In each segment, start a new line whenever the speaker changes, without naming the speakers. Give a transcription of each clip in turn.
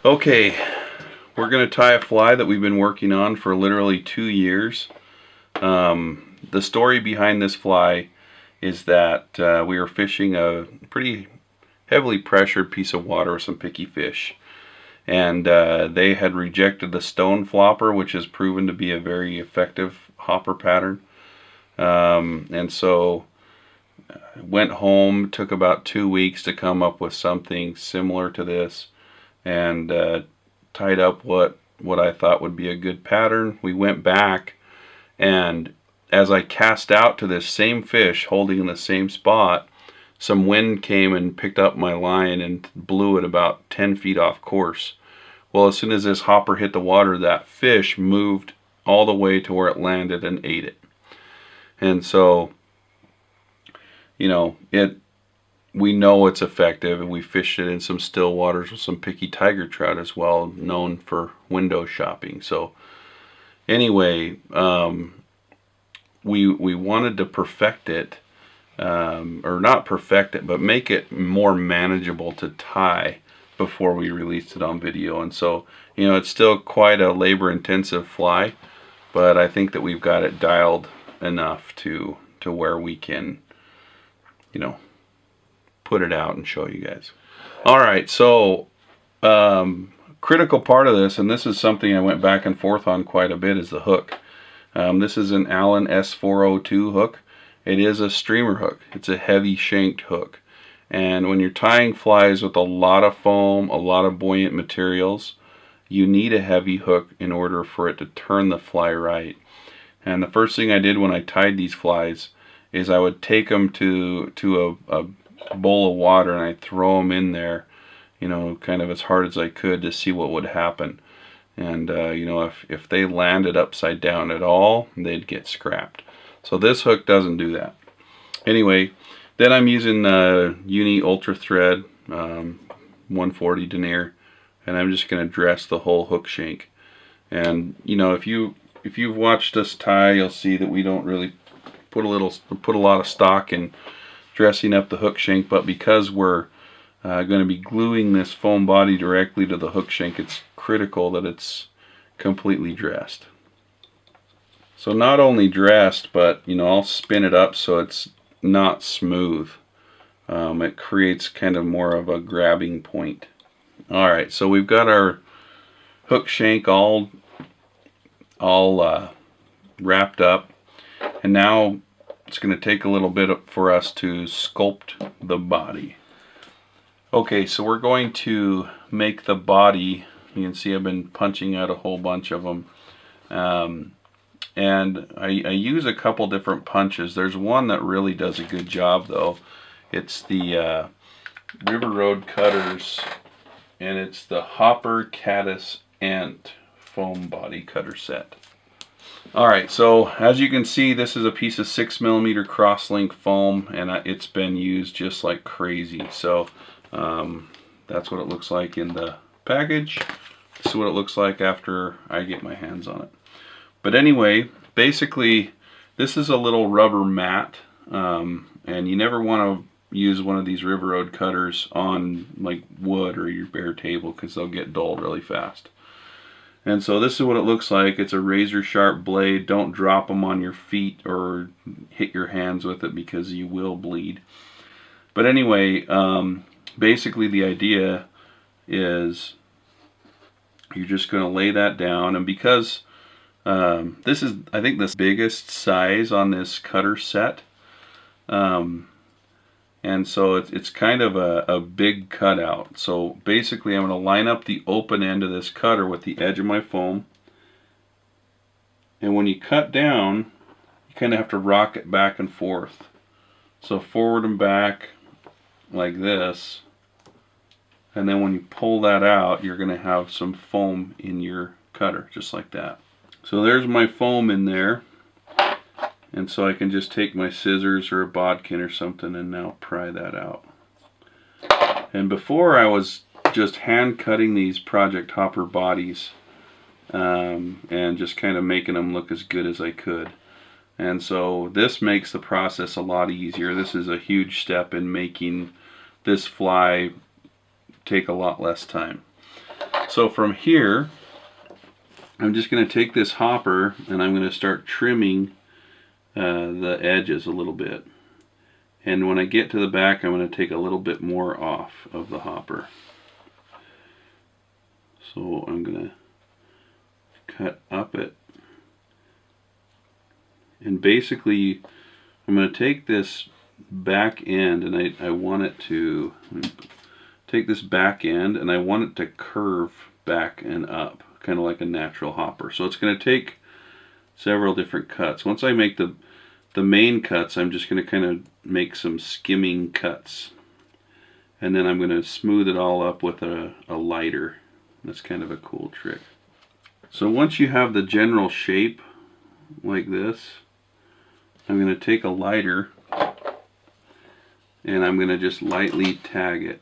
Okay, we're going to tie a fly that we've been working on for literally 2 years. The story behind this fly is that we were fishing a pretty heavily pressured piece of water with some picky fish. And they had rejected the stone flopper, which has proven to be a very effective hopper pattern. And so went home, took about 2 weeks to come up with something similar to this, and tied up what I thought would be a good pattern. We went back, and as I cast out to this same fish holding in the same spot, some wind came and picked up my line and blew it about 10 feet off course. Well, as soon as this hopper hit the water, that fish moved all the way to where it landed and ate it. And so, you know, we know it's effective, and we fished it in some still waters with some picky tiger trout as well, known for window shopping. So anyway, we wanted to perfect it, or not perfect it, but make it more manageable to tie before we released it on video. And so, you know, it's still quite a labor-intensive fly, but I think that we've got it dialed enough to where we can, you know, put it out and show you guys. Alright, so critical part of this, and this is something I went back and forth on quite a bit, is the hook. This is an Allen S402 hook. It is a streamer hook. It's a heavy shanked hook. And when you're tying flies with a lot of foam, a lot of buoyant materials, you need a heavy hook in order for it to turn the fly right. And the first thing I did when I tied these flies is I would take them to a bowl of water, and I'd throw them in there, you know, kind of as hard as I could to see what would happen. And you know, if they landed upside down at all, they'd get scrapped. So this hook doesn't do that. Anyway, then I'm using Uni Ultra Thread 140 denier, and I'm just going to dress the whole hook shank. And you know, if you've watched us tie, you'll see that we don't really put a lot of stock in dressing up the hook shank, but because we're going to be gluing this foam body directly to the hook shank, it's critical that it's completely dressed. So not only dressed, but you know, I'll spin it up so it's not smooth. It creates kind of more of a grabbing point. Alright, so we've got our hook shank all wrapped up, and now it's going to take a little bit for us to sculpt the body. Okay, so we're going to make the body. You can see I've been punching out a whole bunch of them. And I use a couple different punches. There's one that really does a good job though. It's the River Road Cutters, and it's the Hopper Caddis Ant foam body cutter set. Alright, so as you can see, this is a piece of 6mm cross-link foam, and it's been used just like crazy. So that's what it looks like in the package. This is what it looks like after I get my hands on it. But anyway, basically this is a little rubber mat, and you never want to use one of these River Road cutters on like wood or your bare table, because they'll get dull really fast. And so this is what it looks like. It's a razor sharp blade. Don't drop them on your feet or hit your hands with it, because you will bleed. But anyway, basically the idea is you're just going to lay that down, and because this is, I think, the biggest size on this cutter set, and so it's kind of a big cutout. So basically I'm going to line up the open end of this cutter with the edge of my foam, and when you cut down, you kind of have to rock it back and forth. So forward and back like this, and then when you pull that out, you're going to have some foam in your cutter, just like that. So there's my foam in there, and so I can just take my scissors or a bodkin or something and now pry that out. And before, I was just hand cutting these Project Hopper bodies, and just kind of making them look as good as I could. And so this makes the process a lot easier. This is a huge step in making this fly take a lot less time. So from here, I'm just going to take this hopper and I'm going to start trimming the edges a little bit. And when I get to the back, I'm going to take a little bit more off of the hopper. So I'm going to cut up it. And basically, I'm going to take this back end, and I want it to take this back end, and I want it to curve back and up, kind of like a natural hopper. So it's going to take several different cuts. Once I make the main cuts, I'm just going to kind of make some skimming cuts. And then I'm going to smooth it all up with a lighter. That's kind of a cool trick. So once you have the general shape like this, I'm going to take a lighter and I'm going to just lightly tag it.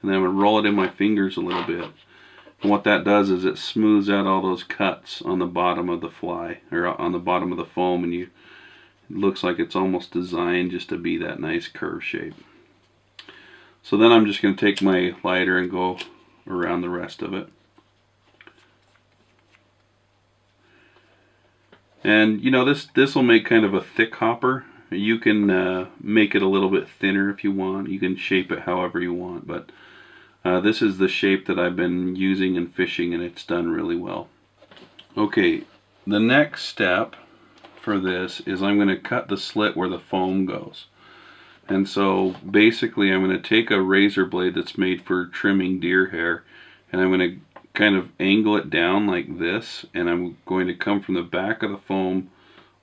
And then I'm going to roll it in my fingers a little bit. And what that does is it smooths out all those cuts on the bottom of the fly, or on the bottom of the foam, and it looks like it's almost designed just to be that nice curve shape. So then I'm just going to take my lighter and go around the rest of it. And you know, this will make kind of a thick hopper. You can make it a little bit thinner if you want. You can shape it however you want, but this is the shape that I've been using in fishing, and it's done really well. Okay, the next step for this is I'm going to cut the slit where the foam goes. And so basically I'm going to take a razor blade that's made for trimming deer hair, and I'm going to kind of angle it down like this, and I'm going to come from the back of the foam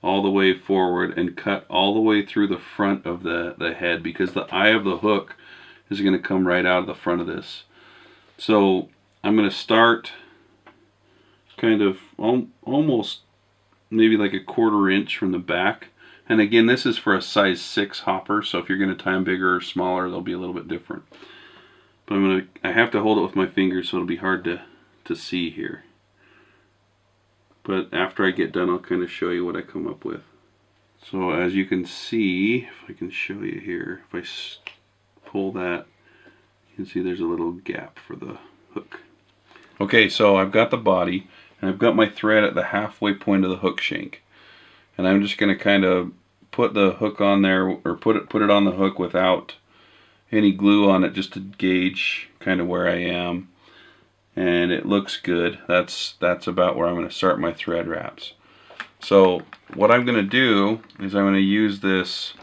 all the way forward and cut all the way through the front of the head, because the eye of the hook is going to come right out of the front of this. So I'm going to start kind of almost maybe like a 1/4 inch from the back. And again, this is for a size 6 hopper, so if you're going to tie them bigger or smaller, they'll be a little bit different. But I have to hold it with my fingers, so it'll be hard to see here. But after I get done, I'll kind of show you what I come up with. So as you can see, if I can show you here, if I pull that, you can see there's a little gap for the hook. Okay, so I've got the body, and I've got my thread at the halfway point of the hook shank. And I'm just going to kind of put the hook on there, or put it on the hook without any glue on it, just to gauge kind of where I am. And it looks good. That's about where I'm going to start my thread wraps. So what I'm going to do is I'm going to use this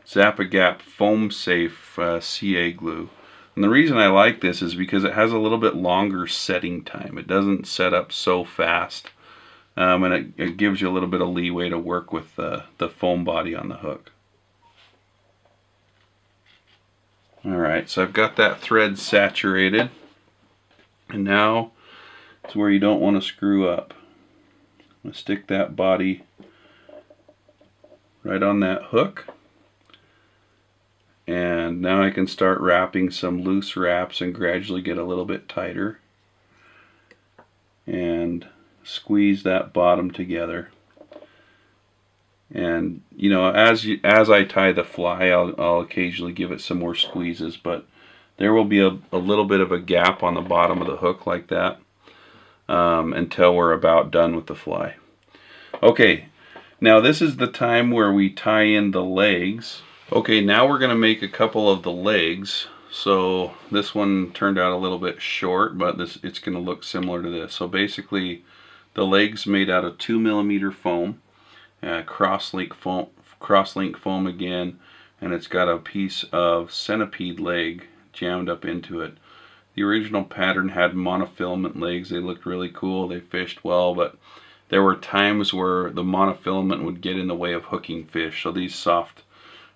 Zap-A-Gap Foam Safe CA glue. And the reason I like this is because it has a little bit longer setting time. It doesn't set up so fast, and it gives you a little bit of leeway to work with the foam body on the hook. Alright, so I've got that thread saturated. And now it's where you don't want to screw up. I'm going to stick that body right on that hook. And now I can start wrapping some loose wraps and gradually get a little bit tighter. And squeeze that bottom together. And you know, as I tie the fly, I'll occasionally give it some more squeezes, but there will be a little bit of a gap on the bottom of the hook like that until we're about done with the fly. Okay, now this is the time where we tie in the legs. Okay, now we're going to make a couple of the legs. So this one turned out a little bit short, but it's going to look similar to this. So basically, the legs made out of 2mm foam, cross-link foam again, and it's got a piece of centipede leg jammed up into it. The original pattern had monofilament legs. They looked really cool. They fished well, but there were times where the monofilament would get in the way of hooking fish. So these soft,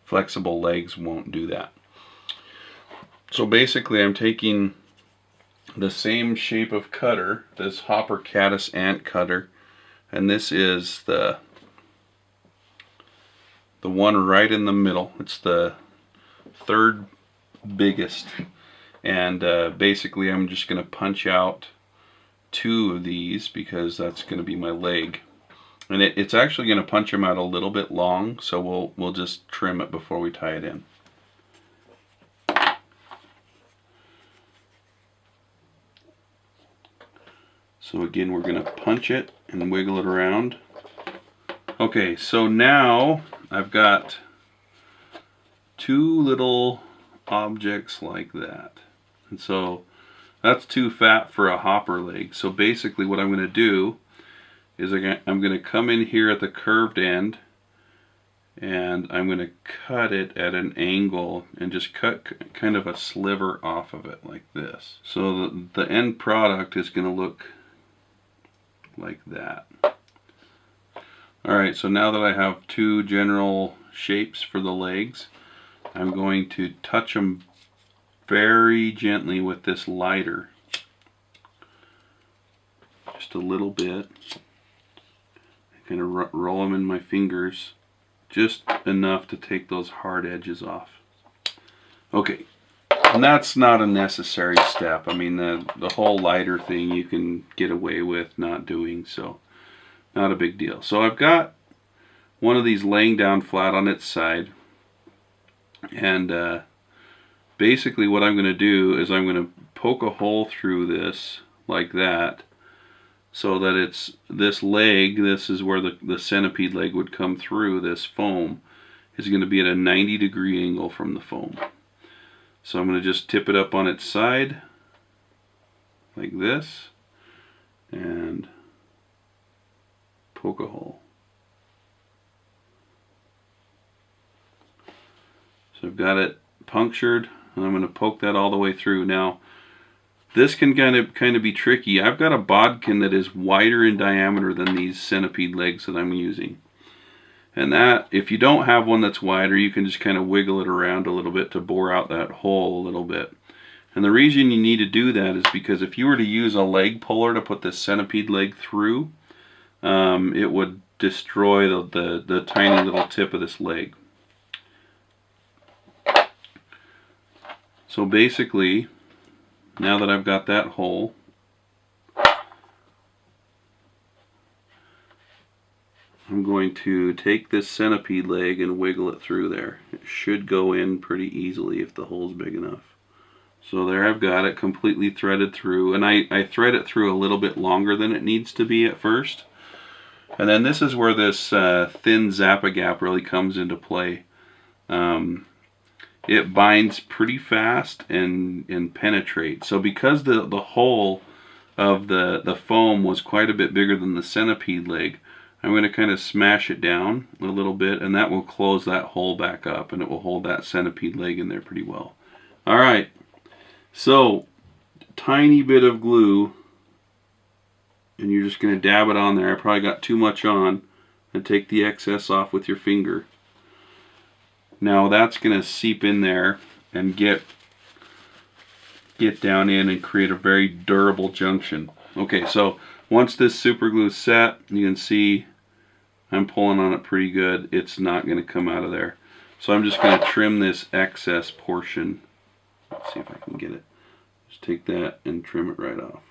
flexible legs won't do that. So basically, I'm taking the same shape of cutter, this Hopper Caddis Ant cutter, and this is the one right in the middle. It's the third biggest, and basically I'm just going to punch out 2 of these because that's going to be my leg, and it's actually going to punch them out a little bit long, so we'll just trim it before we tie it in. So again, we're going to punch it and wiggle it around. Okay, so now I've got two little objects like that. And so that's too fat for a hopper leg. So basically what I'm going to do is I'm going to come in here at the curved end, and I'm going to cut it at an angle and just cut kind of a sliver off of it like this. So the end product is going to look like that. Alright, so now that I have two general shapes for the legs, I'm going to touch them very gently with this lighter. Just a little bit. Kind of roll them in my fingers. Just enough to take those hard edges off. Okay, and that's not a necessary step. I mean, the whole lighter thing you can get away with not doing, so not a big deal. So I've got one of these laying down flat on its side, and basically what I'm going to do is I'm going to poke a hole through this like that, so that it's this leg, this is where the centipede leg would come through. This foam is going to be at a 90-degree angle from the foam. So I'm going to just tip it up on its side like this and poke a hole. So I've got it punctured, and I'm going to poke that all the way through. Now this can kind of be tricky. I've got a bodkin that is wider in diameter than these centipede legs that I'm using. And that, if you don't have one that's wider, you can just kind of wiggle it around a little bit to bore out that hole a little bit. And the reason you need to do that is because if you were to use a leg puller to put this centipede leg through, it would destroy the tiny little tip of this leg. So basically, now that I've got that hole, I'm going to take this centipede leg and wiggle it through there. It should go in pretty easily if the hole's big enough. So there I've got it completely threaded through, and I thread it through a little bit longer than it needs to be at first. And then this is where this thin Zap-A-Gap really comes into play. It binds pretty fast and penetrates. So because the hole of the foam was quite a bit bigger than the centipede leg, I'm going to kind of smash it down a little bit, and that will close that hole back up, and it will hold that centipede leg in there pretty well. Alright, so tiny bit of glue, and you're just going to dab it on there. I probably got too much on, and take the excess off with your finger. Now that's going to seep in there and get down in and create a very durable junction. Okay, so once this super glue is set, you can see I'm pulling on it pretty good. It's not going to come out of there. So I'm just going to trim this excess portion. Let's see if I can get it. Just take that and trim it right off.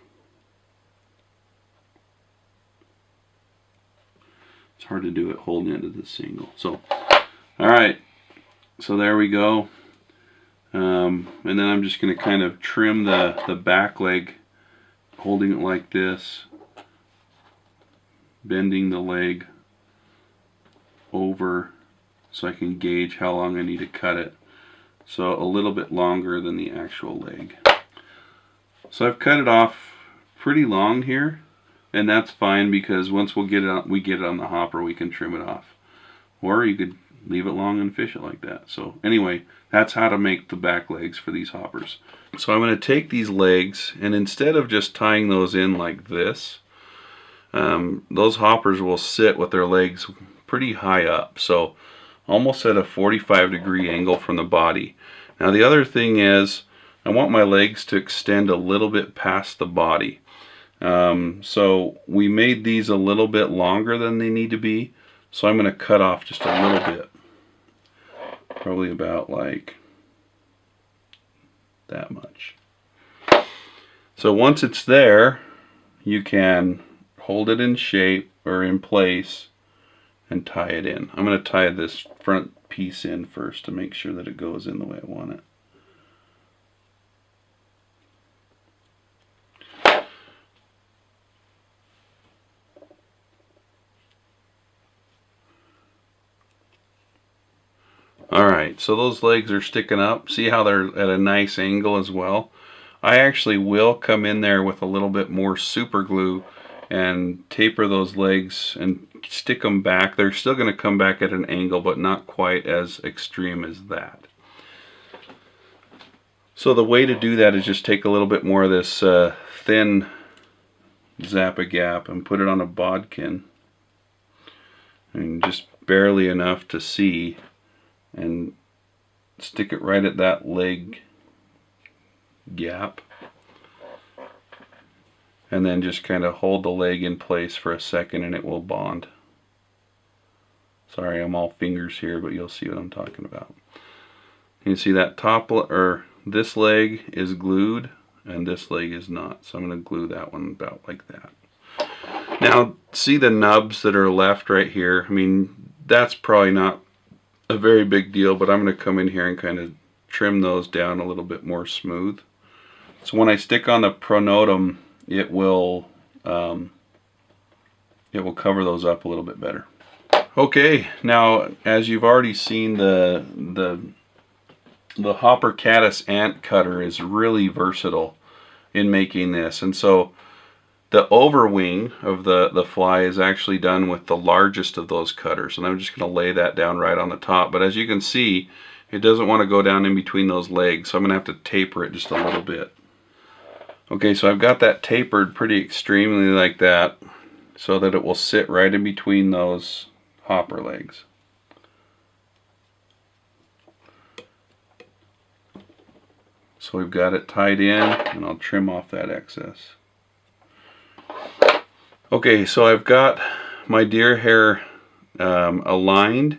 It's hard to do it holding into this single. So, alright. So there we go. And then I'm just going to kind of trim the back leg, holding it like this, bending the leg over so I can gauge how long I need to cut it. So a little bit longer than the actual leg. So I've cut it off pretty long here, and that's fine because once we get it on the hopper, we can trim it off. Or you could leave it long and fish it like that. So anyway, that's how to make the back legs for these hoppers. So I'm going to take these legs, and instead of just tying those in like this, those hoppers will sit with their legs pretty high up, so almost at a 45-degree angle from the body. Now the other thing is, I want my legs to extend a little bit past the body. So we made these a little bit longer than they need to be, so I'm going to cut off just a little bit. Probably about like that much. So once it's there, you can hold it in shape or in place and tie it in. I'm going to tie this front piece in first to make sure that it goes in the way I want it. Alright, so those legs are sticking up. See how they're at a nice angle as well? I actually will come in there with a little bit more super glue and taper those legs and stick them back. They're still going to come back at an angle, but not quite as extreme as that. So the way to do that is just take a little bit more of this thin Zap-A-Gap and put it on a bodkin, and just barely enough to see, and stick it right at that leg gap, and then just kind of hold the leg in place for a second and it will bond. Sorry, I'm all fingers here, but you'll see what I'm talking about. You see that this leg is glued and this leg is not, so I'm going to glue that one about like that. Now see the nubs that are left right here? I mean, that's probably not a very big deal, but I'm going to come in here and kind of trim those down a little bit more smooth. So when I stick on the pronotum, it will cover those up a little bit better. Okay, now as you've already seen, the hopper caddis ant cutter is really versatile in making this, and so the overwing of the fly is actually done with the largest of those cutters, and I'm just going to lay that down right on the top. But as you can see, it doesn't want to go down in between those legs, so I'm going to have to taper it just a little bit. Okay, so I've got that tapered pretty extremely like that, so that it will sit right in between those hopper legs. So we've got it tied in, and I'll trim off that excess. Okay, so I've got my deer hair aligned,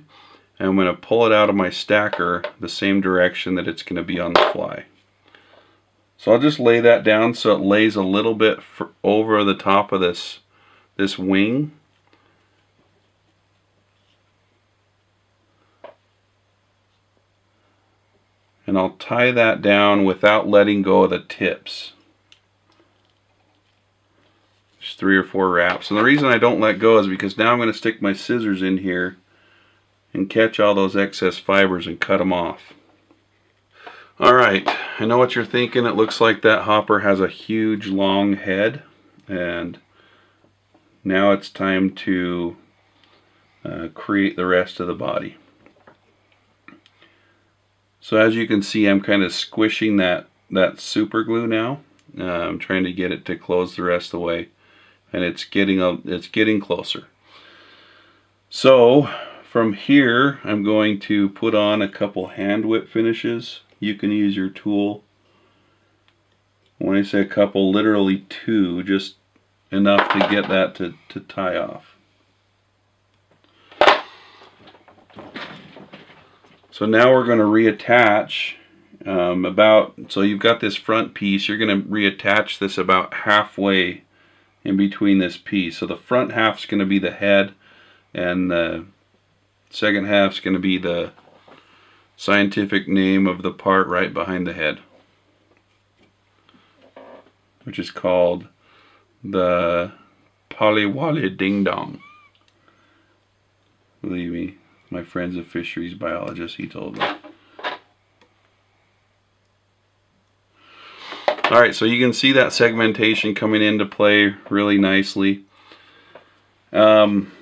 and I'm going to pull it out of my stacker the same direction that it's going to be on the fly. So I'll just lay that down so it lays a little bit over the top of this wing. And I'll tie that down without letting go of the tips. Just 3 or 4 wraps. And the reason I don't let go is because now I'm going to stick my scissors in here and catch all those excess fibers and cut them off. Alright, I know what you're thinking. It looks like that hopper has a huge long head, and now it's time to create the rest of the body. So as you can see, I'm kind of squishing that super glue now. I'm trying to get it to close the rest of the way, and it's getting closer. So from here, I'm going to put on a couple hand whip finishes. You can use your tool. When I say a couple, literally 2, just enough to get that to tie off. So now we're going to reattach so you've got this front piece, you're going to reattach this about halfway in between this piece. So the front half's going to be the head, and the second half's going to be the scientific name of the part right behind the head, which is called the Polywally Ding Dong. Believe me, my friend's a fisheries biologist, he told me. Alright, so you can see that segmentation coming into play really nicely. And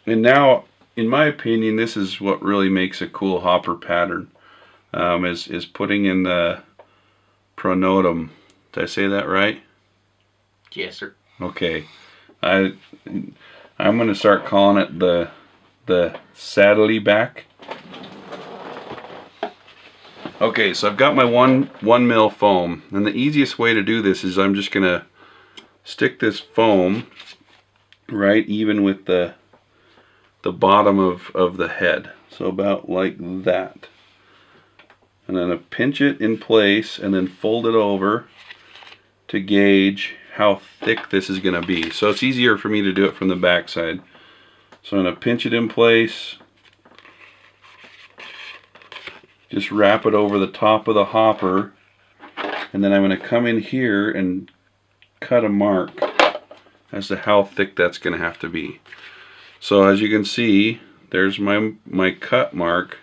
now, in my opinion, this is what really makes a cool hopper pattern, is putting in the pronotum. Did I say that right?
Yes, sir.
Okay. I'm going to start calling it the saddly back. Okay, so I've got my 1 mil foam, and the easiest way to do this is I'm just going to stick this foam right even with the bottom of the head, so about like that, and then I pinch it in place and then fold it over to gauge how thick this is going to be. So it's easier for me to do it from the back side. So I'm going to pinch it in place, just wrap it over the top of the hopper, and then I'm going to come in here and cut a mark as to how thick that's going to have to be. So as you can see, there's my cut mark.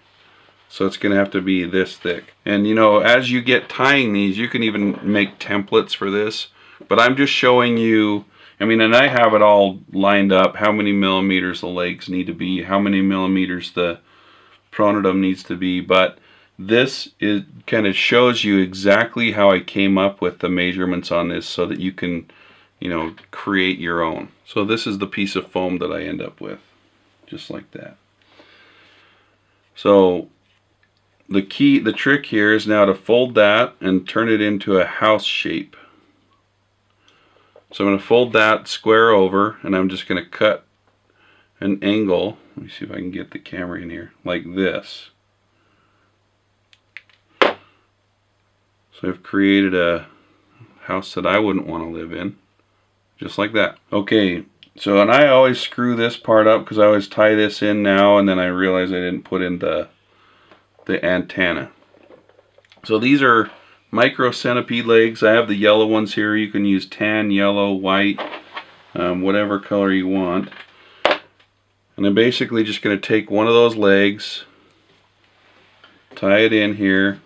So it's going to have to be this thick. And you know, as you get tying these, you can even make templates for this. But I'm just showing you, I mean, and I have it all lined up, how many millimeters the legs need to be, how many millimeters the pronotum needs to be. But this is kind of shows you exactly how I came up with the measurements on this so that you can, you know, create your own. So this is the piece of foam that I end up with, just like that. So the trick here is now to fold that and turn it into a house shape. So I'm going to fold that square over, and I'm just going to cut an angle. Let me see if I can get the camera in here, like this. So I've created a house that I wouldn't want to live in, just like that. Okay, so and I always screw this part up because I always tie this in now, and then I realize I didn't put in the antenna. So these are micro centipede legs. I have the yellow ones here. You can use tan, yellow, white, whatever color you want. And I'm basically just going to take one of those legs, tie it in here,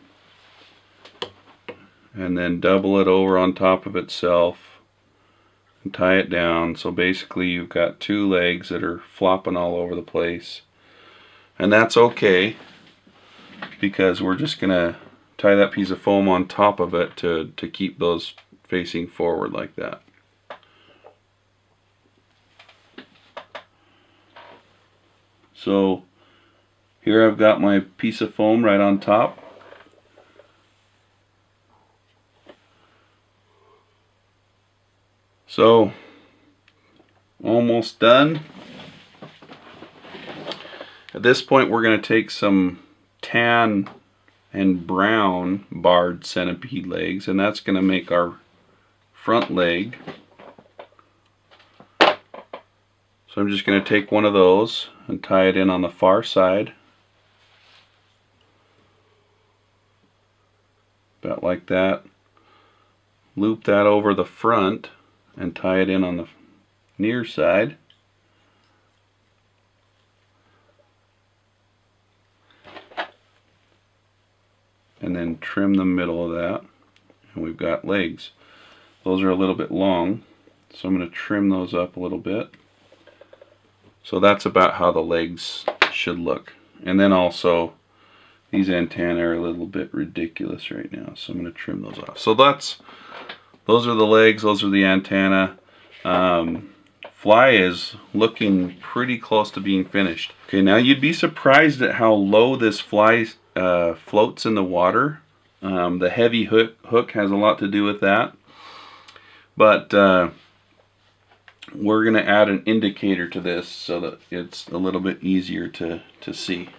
and then double it over on top of itself and tie it down. So basically you've got two legs that are flopping all over the place. And that's okay, because we're just going to tie that piece of foam on top of it to keep those facing forward like that. So here I've got my piece of foam right on top. So almost done. At this point we're going to take some tan and brown barred centipede legs, and that's going to make our front leg. So I'm just going to take one of those and tie it in on the far side, about like that. Loop that over the front and tie it in on the near side. And then trim the middle of that, and we've got legs. Those are a little bit long, so I'm going to trim those up a little bit. So that's about how the legs should look. And then also these antennae are a little bit ridiculous right now, so I'm going to trim those off. So those are the legs, those are the antenna. Fly is looking pretty close to being finished. Okay, now you'd be surprised at how low this fly floats in the water. The heavy hook has a lot to do with that. But we're going to add an indicator to this so that it's a little bit easier to see.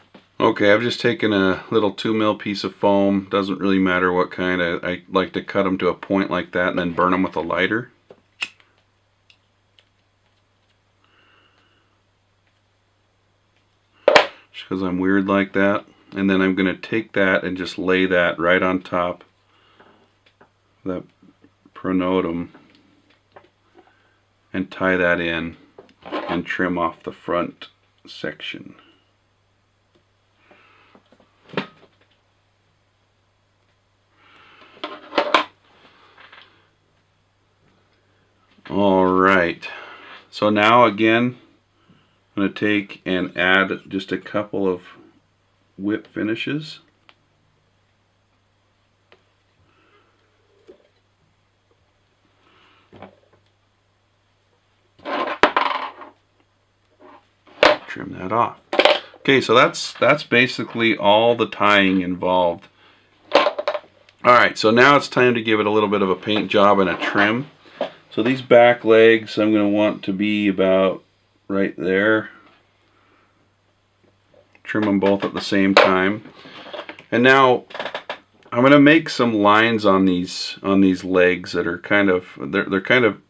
Okay, I've just taken a little 2mm piece of foam. Doesn't really matter what kind. I like to cut them to a point like that and then burn them with a lighter. Just because I'm weird like that. And then I'm going to take that and just lay that right on top of that pronotum and tie that in and trim off the front section. Alright, so now again I'm going to take and add just a couple of whip finishes. Trim that off. Okay, so that's basically all the tying involved. Alright, so now it's time to give it a little bit of a paint job and a trim. So these back legs I'm going to want to be about right there. Trim them both at the same time. And now I'm going to make some lines on these legs that are kind of they're kind of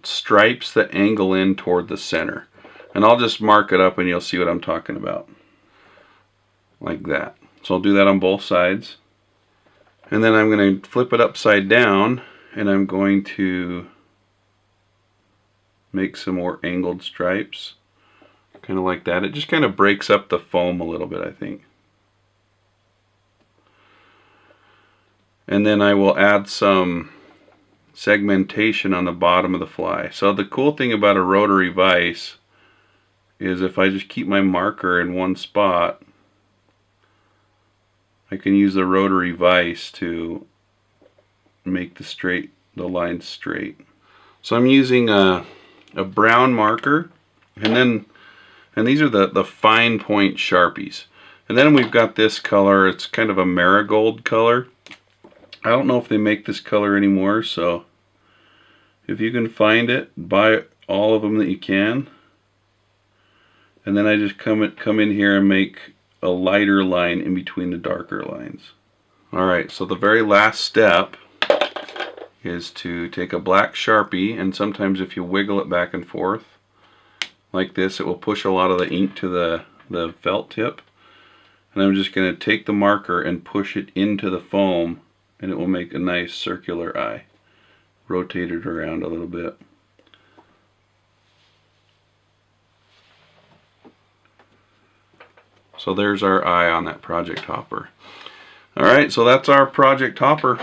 stripes that angle in toward the center. And I'll just mark it up and you'll see what I'm talking about. Like that. So I'll do that on both sides. And then I'm going to flip it upside down and I'm going to make some more angled stripes. Kind of like that. It just kind of breaks up the foam a little bit, I think. And then I will add some segmentation on the bottom of the fly. So the cool thing about a rotary vise is if I just keep my marker in one spot, I can use the rotary vise to make the line straight. So I'm using a brown marker, and these are the fine point Sharpies. And then we've got this color. It's kind of a marigold color. I don't know if they make this color anymore, so if you can find it, buy all of them that you can. And then I just come in here and make a lighter line in between the darker lines. Alright, so the very last step is to take a black Sharpie, and sometimes if you wiggle it back and forth like this, it will push a lot of the ink to the felt tip. And I'm just going to take the marker and push it into the foam, and it will make a nice circular eye. Rotate it around a little bit. So there's our eye on that project hopper. Alright, so that's our project hopper.